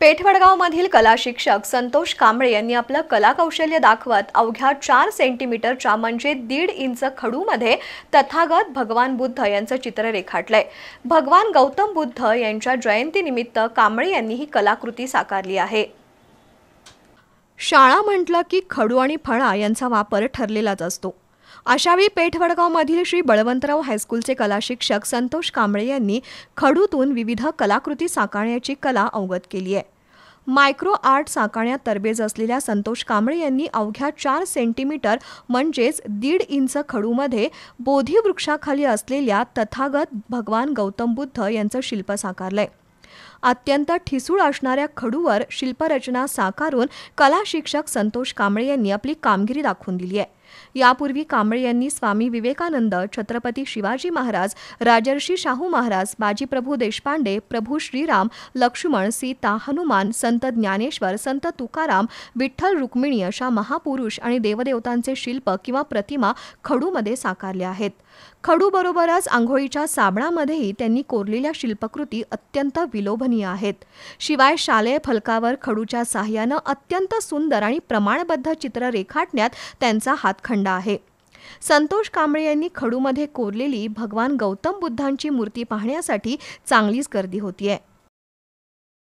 पेठवडगावमधील कला शिक्षक संतोष कांबळे यांनी आपलं कला कौशल्य दाखवत अवघ्या 4 सेंटीमीटरच्या म्हणजे 1.5 इंच खडूमध्ये तथागत भगवान बुद्ध यांचं चित्र रेखाटलंय। भगवान गौतम बुद्ध यांच्या जयंतीनिमित्त कांबळे यांनी ही कलाकृती साकारली आहे। शाळा म्हटलं की खडू आणि फळा यांचा वापर ठरलेलाच असतो। अशावेळी पेठवडगावमधील श्री बळवंतराव हायस्कूलचे कला शिक्षक संतोष कांबळे यांनी खडूतून विविध कलाकृती साकारण्याची कला अवगत केली आहे। मायक्रो आर्ट साकारण्यात तरबेज असलेल्या संतोष कांबळे यांनी अवघ्या 4 सेंटीमीटर म्हणजेच 1.5 इंच खडूमध्ये बोधी वृक्षाखाली असलेल्या तथागत भगवान गौतम बुद्ध यांचं शिल्प साकारलंय। अत्यंत ठिसूळ असणाऱ्या खडूवर शिल्परचना साकारून कला शिक्षक संतोष कांबळे यांनी आपली कामगिरी दाखवून दिली आहे। यापूर्वी कांबळे यांनी स्वामी विवेकानंद, छत्रपती शिवाजी महाराज, राजर्षी शाहू महाराज, बाजीप्रभू देशपांडे, प्रभू श्रीराम, लक्ष्मण, सीता, हनुमान, संत ज्ञानेश्वर, संत तुकाराम, विठ्ठल रुक्मिणी अशा महापुरुष आणि देवदेवतांचे शिल्प किंवा प्रतिमा खडूमध्ये साकारल्या आहेत। खडूबरोबरच आंघोळीच्या साबणामध्येही त्यांनी कोरलेल्या शिल्पकृती अत्यंत विलोभनीय आहेत। शिवाय शालेय फलकावर खडूच्या साहाय्यानं अत्यंत सुंदर आणि प्रमाणबद्ध चित्र रेखाटण्यात त्यांचा हातखंडा आहे। संतोष कांबळे यांनी खडूमध्ये कोरलेली भगवान गौतम बुद्धांची मूर्ती पाहण्यासाठी चांगलीच गर्दी होतीये।